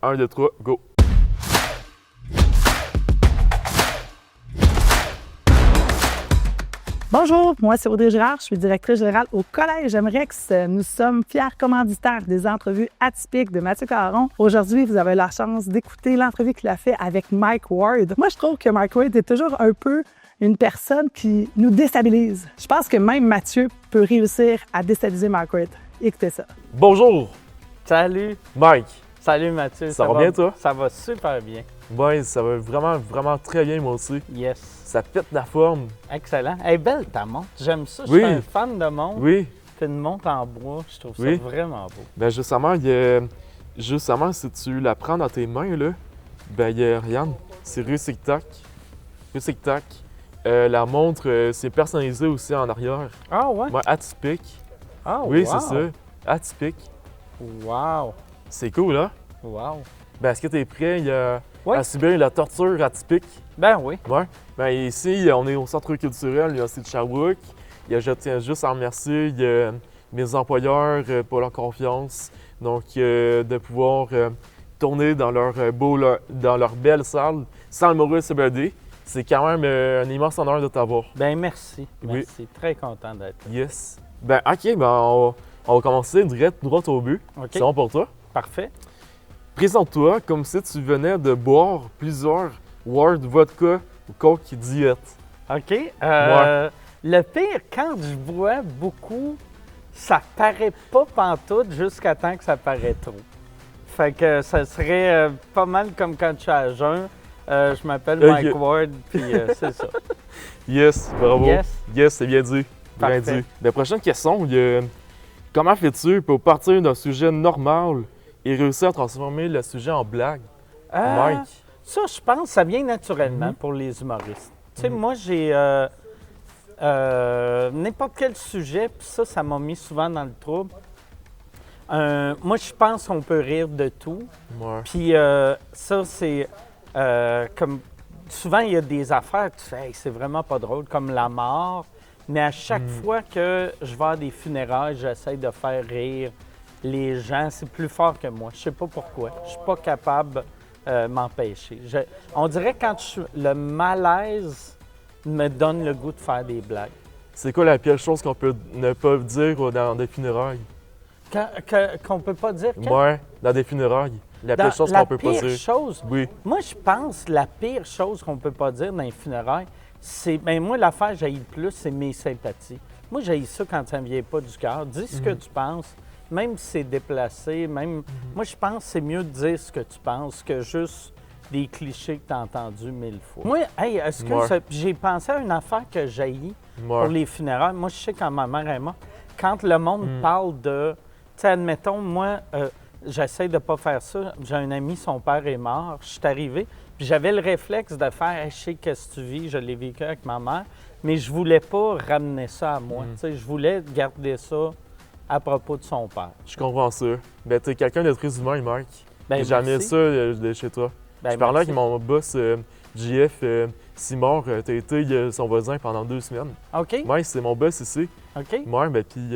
1, 2, 3, go! Bonjour, moi c'est Audrey Girard, je suis directrice générale au Collège Emrex. Nous sommes fiers commanditaires des entrevues atypiques de Mathieu Caron. Aujourd'hui, vous avez la chance d'écouter l'entrevue qu'il a fait avec Mike Ward. Moi, je trouve que Mike Ward est toujours un peu une personne qui nous déstabilise. Je pense que même Mathieu peut réussir à déstabiliser Mike Ward. Écoutez ça. Bonjour, Salut! Mike! Salut Mathieu! Ça va bien, toi? Ça va super bien. Ouais, ça va vraiment très bien, moi aussi. Yes. Ça pète la forme. Excellent. Elle est belle ta montre. J'aime ça. Je Oui. suis un fan de montre. Oui, Puis une montre en bois, je trouve ça Oui. vraiment beau. ben justement, si tu la prends dans tes mains, là, ben regarde, c'est Tic Tac. Tic Tac. La montre, c'est personnalisé aussi en arrière. Ah ouais? Ouais, atypique. Ah Oui, wow. c'est ça. Atypique. Wow! C'est cool, hein? Wow! Ben, est-ce que tu es prêt Oui. à subir la torture atypique? Ben oui. Ouais. Ben, ici, on est au centre culturel, il y a aussi de Sherbrooke. Je tiens juste à remercier mes employeurs pour leur confiance. Donc, de pouvoir tourner dans dans leur belle salle sans le Maurice CBD. C'est quand même un immense honneur de t'avoir. Ben merci. Oui. Merci. Très content d'être là. Yes. Ben, OK, ben, on va commencer droit au but. OK. C'est bon pour toi? Parfait. Présente-toi comme si tu venais de boire plusieurs Ward Vodka ou Coke Diet. OK. Le pire, quand je bois beaucoup, ça paraît pas pantoute jusqu'à temps que ça paraît trop. Fait que ça serait pas mal comme quand je suis à jeun. Je m'appelle Ok. Mike Ward, puis c'est ça. Yes, bravo. Yes. Yes, c'est bien dit. Bien Parfait. dit. La prochaine question, comment fais-tu pour partir d'un sujet normal et réussir à transformer le sujet en blague? Mike. Ça, je pense, ça vient naturellement Mhm. pour les humoristes. Tu sais, Mhm. moi, j'ai n'importe quel sujet, puis ça m'a mis souvent dans le trouble. Moi, je pense qu'on peut rire de tout. Ouais. Puis ça, c'est comme souvent, il y a des affaires que tu fais, hey, c'est vraiment pas drôle, comme la mort. Mais à chaque fois que je vais à des funérailles, j'essaie de faire rire les gens. C'est plus fort que moi. Je sais pas pourquoi. Je suis pas capable de m'empêcher. On dirait quand le malaise me donne le goût de faire des blagues. C'est quoi la pire chose qu'on peut ne pas dire dans des funérailles? Qu'on peut pas dire. Ouais, dans des funérailles. La pire chose qu'on peut pas La pire dire. chose, Oui. moi, je pense que la pire chose qu'on peut pas dire dans les funérailles, c'est. Ben moi, l'affaire que j'haïs le plus, c'est mes sympathies. Moi, j'haïs ça quand ça ne vient pas du cœur. Dis ce que tu penses, même si c'est déplacé, même. Moi, je pense que c'est mieux de dire ce que tu penses que juste des clichés que tu as entendus 1000 fois. Moi, hey, est-ce que Ouais. j'ai pensé à une affaire que j'haïs Ouais. pour les funérailles? Moi, je sais quand ma mère est morte, quand le monde parle de. Tu sais, admettons, moi, j'essaie de ne pas faire ça. J'ai un ami, son père est mort. Je suis arrivé, puis j'avais le réflexe de faire hey, je sais qu'est-ce que tu vis, je l'ai vécu avec ma mère, mais je voulais pas ramener ça à moi. Tu sais, je voulais garder ça à propos de son père. Je comprends ça. Ben, t'es quelqu'un de très humain, Mike. Ben, Jamais merci. ça de chez toi. Ben, Je parlais merci. avec mon boss, JF Simard. T'as été son voisin pendant 2 semaines. OK, Mike, c'est mon boss ici. OK. Ouais, ben, puis.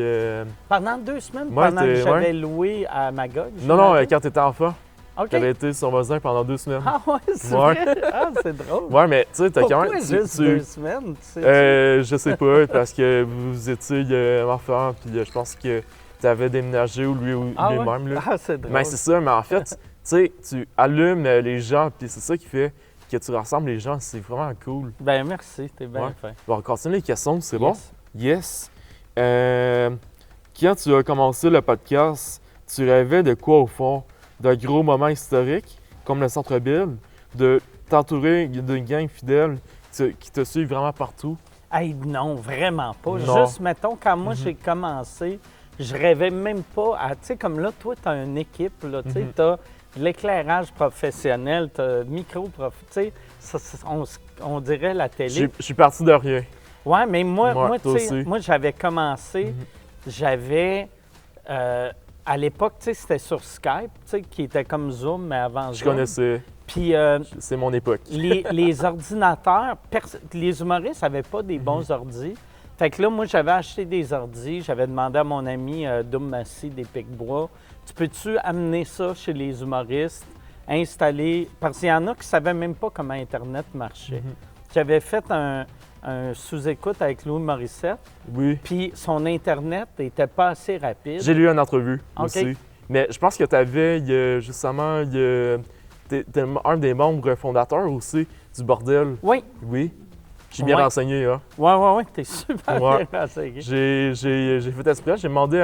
Pendant 2 semaines, Ouais, pendant que t'es- j'avais ouais. loué à Magog. Non, j'imagine? quand t'étais enfant, OK. t'avais été son voisin pendant 2 semaines. Ah ouais, c'est Ouais. vrai? Ah, c'est drôle. Ouais, mais tu sais, t'as quand Pourquoi même. juste 2 semaines? Tu sais, Je sais pas, parce que vous étiez enfant, puis je pense que t'avais déménagé ou Ah ouais? lui-même. Là. Ah, c'est drôle. Mais c'est ça, mais en fait, tu sais, tu allumes les gens, puis c'est ça qui fait que tu rassembles les gens, c'est vraiment cool. Ben merci, t'es bien Ouais. fin. Bon, on continue les questions, c'est bon? Yes. Yes. Quand tu as commencé le podcast, tu rêvais de quoi au fond? D'un gros moment historique, comme le Centre-Ville, de t'entourer d'une gang fidèle qui te suit vraiment partout? Hey, non, vraiment pas. Non. Juste, mettons, quand moi j'ai commencé, je rêvais même pas à. Tu sais, comme là, toi, tu as une équipe, là, tu sais, tu as l'éclairage professionnel, tu as micro-prof. Tu sais, on dirait la télé. Je suis parti de rien. Ouais, mais moi, Ouais, tu toi sais, aussi. moi, j'avais commencé, j'avais. À l'époque, tu sais, c'était sur Skype, tu sais, qui était comme Zoom, mais avant Je Zoom. connaissais. Puis C'est mon époque. les ordinateurs, les humoristes n'avaient pas des bons ordis. Fait que là, moi, j'avais acheté des ordis. J'avais demandé à mon ami Doum Massy des Picbois, tu peux-tu amener ça chez les humoristes? installer, parce qu'il y en a qui ne savaient même pas comment Internet marchait. J'avais fait un sous-écoute avec Louis Morissette, Oui. puis son Internet n'était pas assez rapide. J'ai lu une entrevue OK. aussi. Mais je pense que tu avais, justement, t'es un des membres fondateurs aussi du bordel. Oui, Oui. Je suis bien Ouais. renseigné, hein. oui, t'es super Ouais. bien renseigné. J'ai fait exprès, j'ai demandé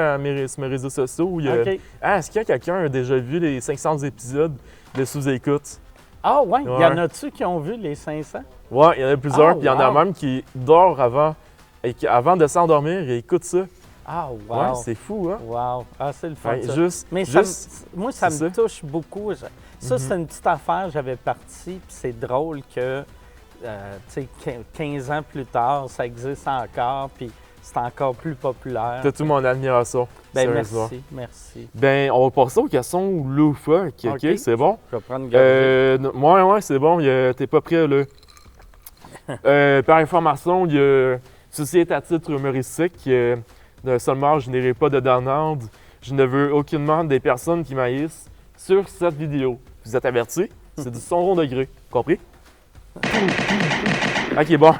sur mes réseaux sociaux, OK. Ah, est-ce qu'il y a quelqu'un qui a déjà vu les 500 épisodes de sous-écoute? Ah ouais, il y en Ouais. a-tu qui ont vu les 500? Ouais, il y en a plusieurs, Ah, puis il y en a wow. même qui dorment avant de s'endormir et écoutent ça. Ah, wow. Ouais, c'est fou, hein? Wow. Ah, c'est le fun, Ouais, ça. juste, Mais moi, ça c'est me touche beaucoup. Ça, Mhm. c'est une petite affaire, j'avais parti, puis c'est drôle que, tu sais, 15 ans plus tard, ça existe encore, puis c'est encore plus populaire. t'as tout mon admiration. Ben sérieusement. merci. Ben, on va passer aux questions loufoques, OK? OK. C'est bon? Je vais prendre une gorgée. Ouais, c'est bon, t'es pas prêt, là. Par information, il y a ceci est à titre humoristique. Seulement, je n'irai pas de donande. Je ne veux aucunement des personnes qui m'haïssent sur cette vidéo. Vous êtes avertis? C'est du second degré. Compris? OK, bon.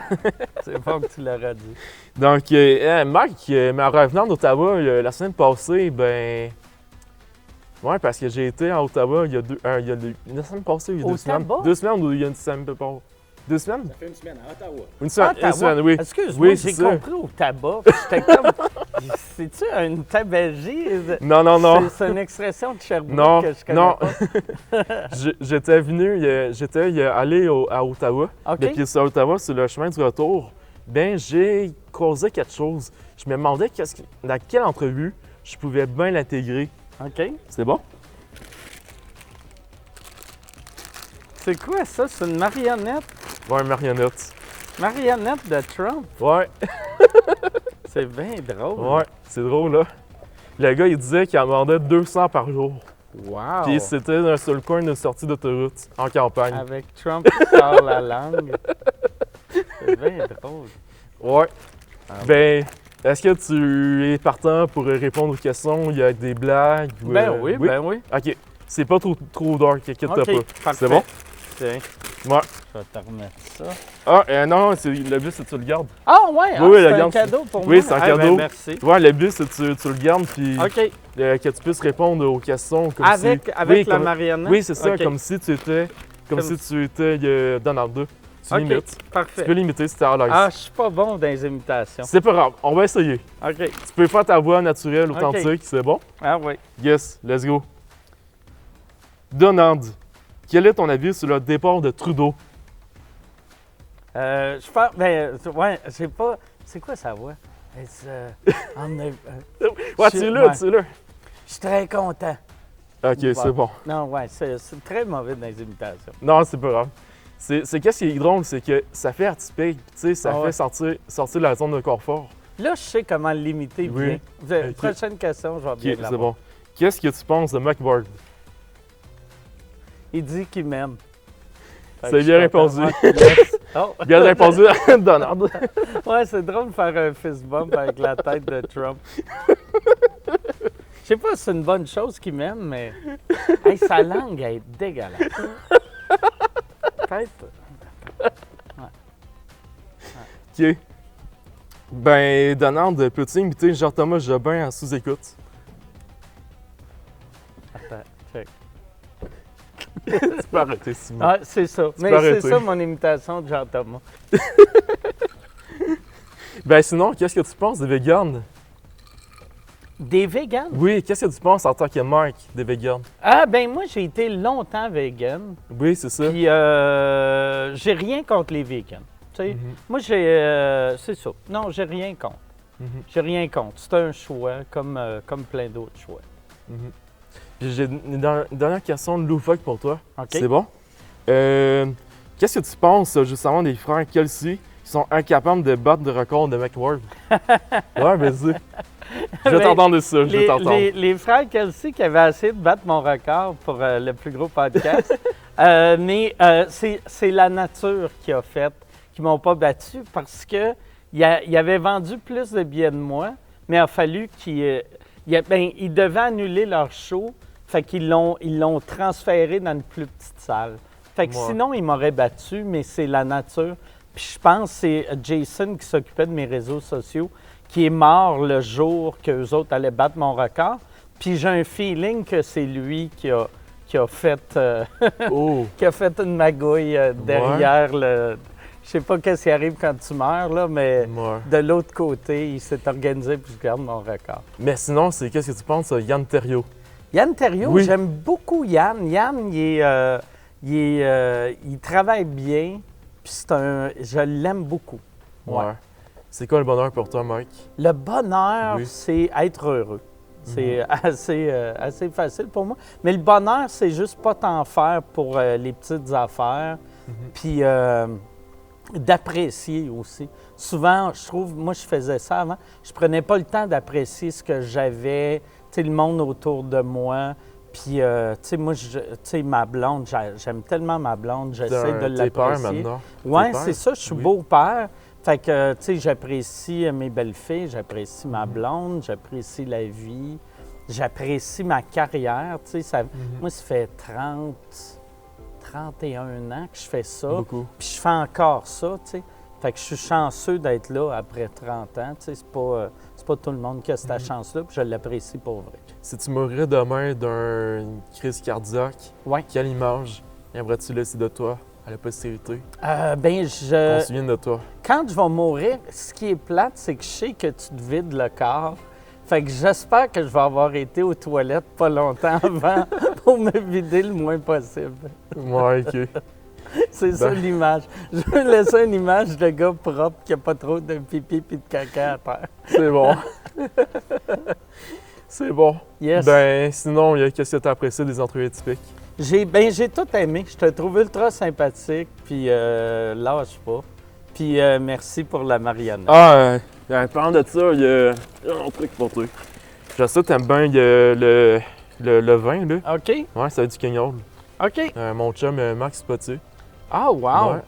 C'est bon que tu l'auras dit. Donc, Mike, mais en revenant d'Ottawa la semaine passée, ben. Ouais, parce que j'ai été à Ottawa il y a la semaine passée, il y a 2 semaines. Ottawa? 2 semaines ou il y a une semaine, peu pas. 2 semaines? Ça fait une semaine à Ottawa. Une semaine, Ottawa? une semaine, oui. Excuse-moi, Oui, j'ai c'est ça. compris au tabac. Puis j'étais comme, c'est-tu une tabagie? Non. C'est une expression de Sherbrooke Non, que je connais non. pas. J'étais allé à Ottawa. OK. Mais puis à Ottawa, sur le chemin du retour, ben j'ai causé quelque chose. Je me demandais dans quelle entrevue je pouvais bien l'intégrer. OK. C'est bon? C'est quoi ça? C'est une marionnette? Ouais, marionnette. Marionnette de Trump? Ouais, C'est bien drôle. ouais, c'est drôle, là. Le gars, il disait qu'il en vendait 200 par jour. Wow! Puis c'était sur le coin d'une sortie d'autoroute, en campagne. Avec Trump qui sort la langue. C'est bien drôle. Ouais. Ah Ben, est-ce que tu es partant pour répondre aux questions? Il y a des blagues? Ou, Ben oui, ben oui. OK. C'est pas trop dark, inquiète-toi OK, pas. parfait. C'est bon? Tiens, Ouais. je vais te remettre ça. Ah, non, le but, c'est que tu le gardes. Ah ouais, Oui, c'est la un garde, cadeau pour oui, moi? c'est un Ah, cadeau. ben, merci. Ouais, le but, c'est que tu le gardes, puis OK. que tu puisses répondre aux questions comme Avec, si... avec Oui, la comme- marionnette? Oui, c'est ça, OK. comme si tu étais... Comme Comme- si tu étais Donald Duck. Tu OK, limites. Tu parfait. peux limiter si t'es à l'aise. Ah, je suis pas bon dans les imitations. C'est pas grave, on va essayer. OK. Tu peux faire ta voix naturelle, OK. authentique, c'est bon? Ah oui. Yes, let's go. Donald, quel est ton avis sur le départ de Trudeau? Je pense, ben, ouais, j'ai pas. C'est quoi sa voix? It's, on the- Ouais, Je- tu es là, ouais. tu es là. Je suis très content. OK, c'est bon. Non, ouais, c'est très mauvais dans les imitations. Non, c'est pas grave. C'est qu'est-ce qui est drôle, c'est que ça fait atypique, tu sais, ça Ah fait ouais. sortir de la zone de confort. Là, je sais comment l'imiter Oui. bien. OK. Prochaine question, je vais OK, bien c'est l'avoir. bon. Qu'est-ce que tu penses de Mike Ward? Il dit qu'il m'aime. Fait C'est que je bien suis content répondu. de voir qu'il laisse. Oh. Bien répondu, Donald. Ouais, c'est drôle de faire un fist bump avec la tête de Trump. Je sais pas si c'est une bonne chose qu'il m'aime, mais hey, sa langue elle est dégueulasse. Peut-être. OK. Ben, Donald, peux-tu imiter Jean-Thomas Jobin en sous-écoute? Attends, check. Tu peux arrêter, Simon. Ah, c'est ça. Mais peux c'est arrêter. ça mon imitation de Jean-Thomas. Ben, sinon, qu'est-ce que tu penses des véganes? Des véganes? Oui, qu'est-ce que tu penses en tant que marque des véganes? Ah, ben moi, j'ai été longtemps vegan. Oui, c'est ça. Puis, j'ai rien contre les vegans. Tu sais, Mhm. moi, j'ai. C'est ça. Non, j'ai rien contre. Mhm. J'ai rien contre. C'est un choix, comme plein d'autres choix. Mhm. Puis j'ai une dernière question de loufoque pour toi. OK? C'est bon? Qu'est-ce que tu penses justement des frères Kelsey qui sont incapables de battre le record de McWard? Ouais, vas-y. Je vais Ben, t'entendre ça, je vais t'entendre. les frères Kelsey qui avaient essayé de battre mon record pour le plus gros podcast, mais c'est la nature qui a fait, qui m'ont pas battu parce que ils avaient vendu plus de billets de moi, mais il a fallu ils devaient annuler leur show. Fait qu'ils l'ont transféré dans une plus petite salle. Fait que sinon, ils m'auraient battu, mais c'est la nature. Puis je pense que c'est Jason qui s'occupait de mes réseaux sociaux qui est mort le jour qu'eux autres allaient battre mon record. Puis j'ai un feeling que c'est lui qui a fait, qui a fait une magouille derrière le... Je sais pas qu'est-ce qui arrive quand tu meurs, là, mais de l'autre côté, il s'est organisé puis je garde mon record. Mais sinon, qu'est-ce que tu penses, Yann Terriot? Yann Terriot, j'aime beaucoup Yann. Yann, il travaille bien, puis je l'aime beaucoup. Ouais. C'est quoi le bonheur pour toi, Mike? Le bonheur, c'est être heureux. C'est assez facile pour moi. Mais le bonheur, c'est juste pas t'en faire pour les petites affaires, puis d'apprécier aussi. Souvent, je trouve, moi, je faisais ça avant, je prenais pas le temps d'apprécier ce que j'avais, tu sais, le monde autour de moi. Puis, tu sais, moi, ma blonde, j'aime tellement ma blonde, j'essaie de l'apprécier. T'es père maintenant? Oui, c'est ça, je suis beau-père. Fait que, tu sais, j'apprécie mes belles-filles, j'apprécie ma blonde, j'apprécie la vie, j'apprécie ma carrière. Tu sais, moi, ça fait 31 ans que je fais ça. Beaucoup. Puis je fais encore ça, tu sais. Fait que je suis chanceux d'être là après 30 ans. Tu sais, c'est pas tout le monde qui a cette chance-là, puis je l'apprécie pour vrai. Si tu mourrais demain d'une crise cardiaque, quelle image aimerais-tu laisser de toi à la postérité? Qu'on se souvienne de toi. Quand je vais mourir, ce qui est plate, c'est que je sais que tu te vides le corps. Fait que j'espère que je vais avoir été aux toilettes pas longtemps avant pour me vider le moins possible. Ouais, OK. C'est ça l'image. Je veux laisser une image de gars propre qui n'a pas trop de pipi et de caca à terre. C'est bon. C'est bon. Yes. Ben, sinon, qu'est-ce que tu as apprécié des entrevues atypiques? J'ai tout aimé. Je te trouve ultra sympathique, puis lâche pas. Puis merci pour la marionnette. Parlant de ça, il y a un truc pour toi. Je sais que t'aimes bien le vin, là. OK. Ouais, ça va être du Kenyold. OK. Mon chum, Max Potier. Ah, wow! Ouais.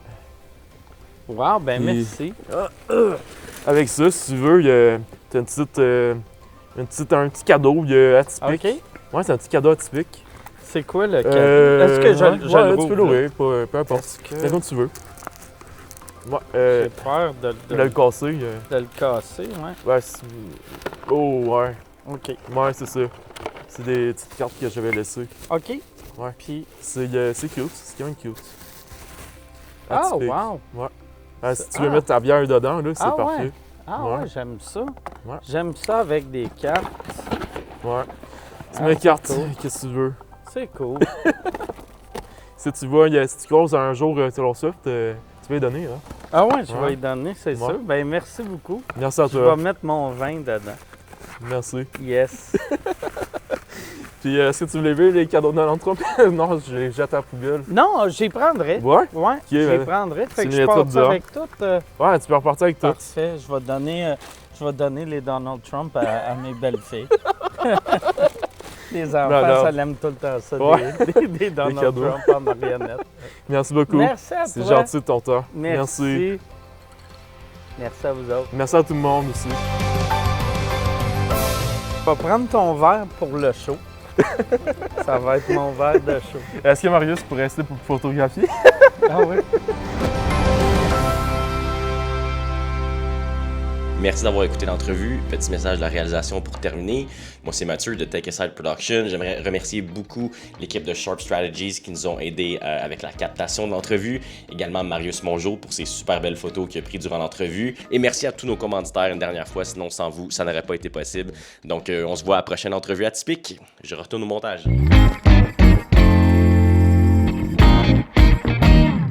Wow, ben merci. Avec ça, si tu veux, t'as un petit cadeau atypique. OK. Ouais, c'est un petit cadeau atypique. C'est quoi le cadeau? Est-ce que je le rouvre? Tu peux l'ouvrir, peu importe. C'est comme tu veux. J'ai peur de le casser. De le casser, ouais. Ouais, ouais. OK. Ouais, c'est ça. C'est des petites cartes que j'avais laissées. OK. Ouais. Puis... C'est cute, c'est quand même cute. Atypique. Oh, wow! Ouais. Si tu veux mettre ta bière dedans, là, c'est parfait. Ouais. Ouais, j'aime ça. Ouais. J'aime ça avec des cartes. Ouais. Tu mets cartes, qu'est-ce que tu veux. C'est cool. Si tu vois, si tu croises un jour Taylor Swift, tu vas lui donner, hein? Ah ouais, je vais lui donner, c'est sûr. Ben merci beaucoup. Merci à toi. Je vais mettre mon vin dedans. Merci. Yes. Puis, est-ce que tu voulais voir les cadeaux de Donald Trump? Non, je les jette à la poubelle. Non, j'y prendrai. Ouais? Ouais, j'y prendrai. Fait que je mettras pars avec tout. Ouais, tu peux repartir avec tout. Parfait. Je vais donner les Donald Trump à mes belles-filles. Les enfants, ça l'aime tout le temps, ça, des Donald Trump en marionnette. Merci beaucoup. Merci à toi. C'est gentil de ton temps. Merci. Merci à vous autres. Merci à tout le monde aussi. Je vais prendre ton verre pour le show. Ça va être mon verre de show. Est-ce que Marius pourrait rester pour photographier? Ah oui. Merci d'avoir écouté l'entrevue. Petit message de la réalisation pour terminer. Moi, c'est Mathieu de Take Aside Production. J'aimerais remercier beaucoup l'équipe de Sharp Strategies qui nous ont aidés avec la captation de l'entrevue. Également Marius Mongeau pour ses super belles photos qu'il a prises durant l'entrevue. Et merci à tous nos commanditaires une dernière fois. Sinon, sans vous, ça n'aurait pas été possible. Donc, on se voit à la prochaine entrevue atypique. Je retourne au montage.